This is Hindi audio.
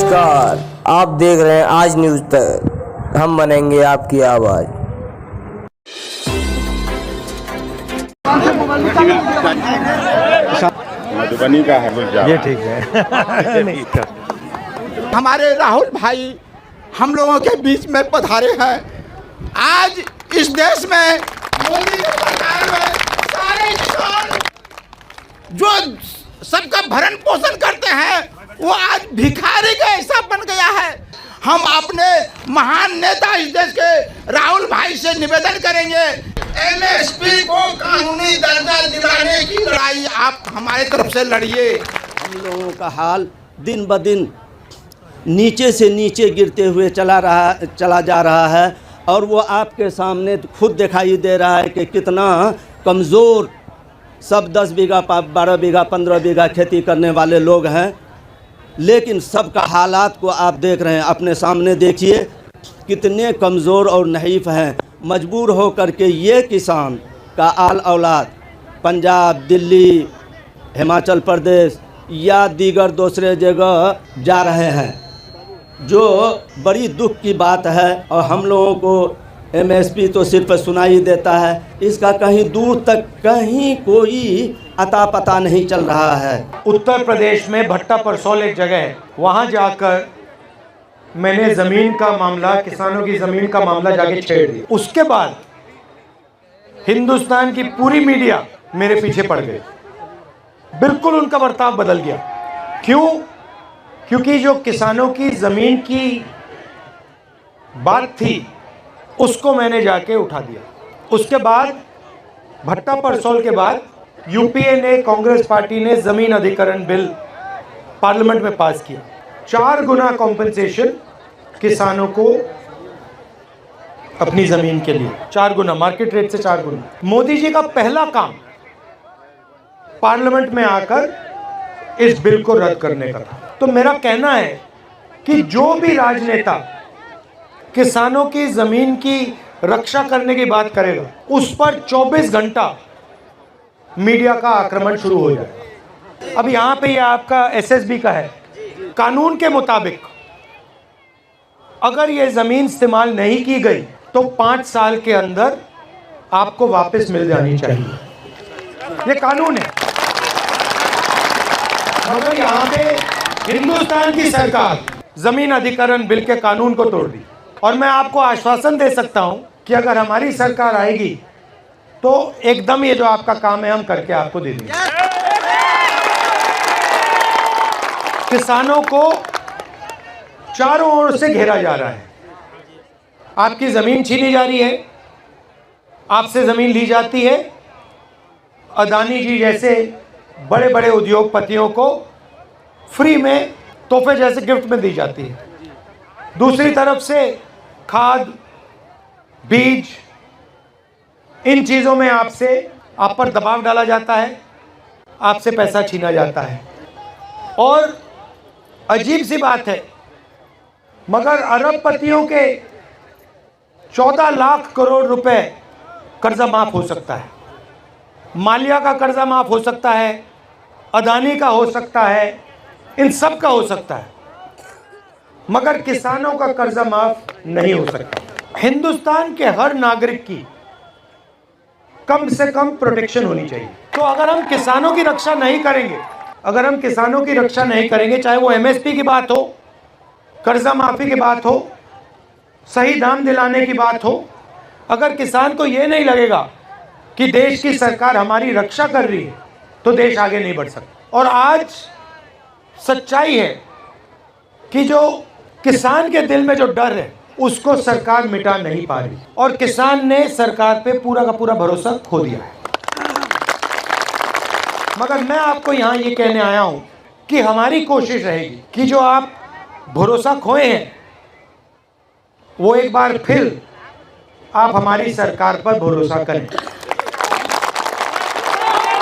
नमस्कार, आप देख रहे हैं आज न्यूज़ तक। हम बनेंगे आपकी आवाज़। मधुबनी का है, ये ठीक है। हमारे राहुल भाई हम लोगों के बीच में पधारे हैं। आज इस देश में मोदी की सरकार में सारे किसान जो सबका भरण पोषण करते हैं वो आज भिखारी का ऐसा बन गया है। हम अपने महान नेता इस देश के राहुल भाई से निवेदन करेंगे, एमएसपी को कानूनी दर्जा दिलाने की लड़ाई आप हमारे तरफ से लड़िए। हम लोगों का हाल दिन ब दिन नीचे से नीचे गिरते हुए चला जा रहा है और वो आपके सामने खुद दिखाई दे रहा है कि कितना कमज़ोर सब 10 बीघा 12 बीघा 15 बीघा खेती करने वाले लोग हैं। लेकिन सबका हालात को आप देख रहे हैं, अपने सामने देखिए कितने कमज़ोर और नहीफ हैं। मजबूर हो कर के ये किसान का आल औलाद पंजाब, दिल्ली, हिमाचल प्रदेश या दीगर दूसरे जगह जा रहे हैं, जो बड़ी दुख की बात है। और हम लोगों को एमएसपी तो सिर्फ सुनाई देता है, इसका कहीं दूर तक कहीं कोई अता पता नहीं चल रहा है। उत्तर प्रदेश में भट्टा परसौल एक जगह है, वहाँ जाकर मैंने ज़मीन का मामला, किसानों की ज़मीन का मामला जाके छेड़ दिया। उसके बाद हिंदुस्तान की पूरी मीडिया मेरे पीछे पड़ गई, बिल्कुल उनका बर्ताव बदल गया। क्यों? क्योंकि जो किसानों की ज़मीन की बात थी उसको मैंने जाके उठा दिया। उसके बाद भट्टा परसौल के बाद यूपीए ने, कांग्रेस पार्टी ने ज़मीन अधिग्रहण बिल पार्लियामेंट में पास किया। 4 गुना कॉम्पेंसेशन किसानों को अपनी ज़मीन के लिए, 4 गुना, मार्केट रेट से 4 गुना। मोदी जी का पहला काम पार्लियामेंट में आकर इस बिल को रद्द करने का था। तो मेरा कहना है कि जो भी राजनेता किसानों की ज़मीन की रक्षा करने की बात करेगा उस पर 24 घंटा मीडिया का आक्रमण शुरू हो जाएगा। अब यहाँ पे ये आपका एसएसबी का है, कानून के मुताबिक अगर ये ज़मीन इस्तेमाल नहीं की गई तो 5 साल के अंदर आपको वापस मिल जानी चाहिए, ये कानून है। मगर यहाँ पे हिंदुस्तान की सरकार ज़मीन अधिग्रहण बिल के कानून को तोड़ दी। और मैं आपको आश्वासन दे सकता हूं कि अगर हमारी सरकार आएगी तो एकदम ये जो आपका काम है हम करके आपको दे देंगे। किसानों को चारों ओर से घेरा जा रहा है, आपकी ज़मीन छीनी जा रही है, आपसे ज़मीन ली जाती है। अदानी जी जैसे बड़े बड़े उद्योगपतियों को फ्री में तोहफे जैसे गिफ्ट में दी जाती है। दूसरी तरफ से खाद, बीज, इन चीज़ों में आप पर दबाव डाला जाता है, आपसे पैसा छीना जाता है। और अजीब सी बात है, मगर अरबपतियों के 14 लाख करोड़ रुपए कर्जा माफ़ हो सकता है, मालिया का कर्जा माफ़ हो सकता है, अदानी का हो सकता है, इन सब का हो सकता है, मगर किसानों का कर्जा माफ नहीं हो सकता। हिंदुस्तान के हर नागरिक की कम से कम प्रोटेक्शन होनी चाहिए। तो अगर हम किसानों की रक्षा नहीं करेंगे, चाहे वो एमएसपी की बात हो, कर्जा माफी की बात हो, सही दाम दिलाने की बात हो, अगर किसान को ये नहीं लगेगा कि देश की सरकार हमारी रक्षा कर रही है तो देश आगे नहीं बढ़ सकता। और आज सच्चाई है कि जो किसान के दिल में जो डर है उसको सरकार मिटा नहीं पा रही और किसान ने सरकार पे पूरा का पूरा भरोसा खो दिया है। मगर मैं आपको यहाँ ये कहने आया हूँ कि हमारी कोशिश रहेगी कि जो आप भरोसा खोए हैं वो एक बार फिर आप हमारी सरकार पर भरोसा करें।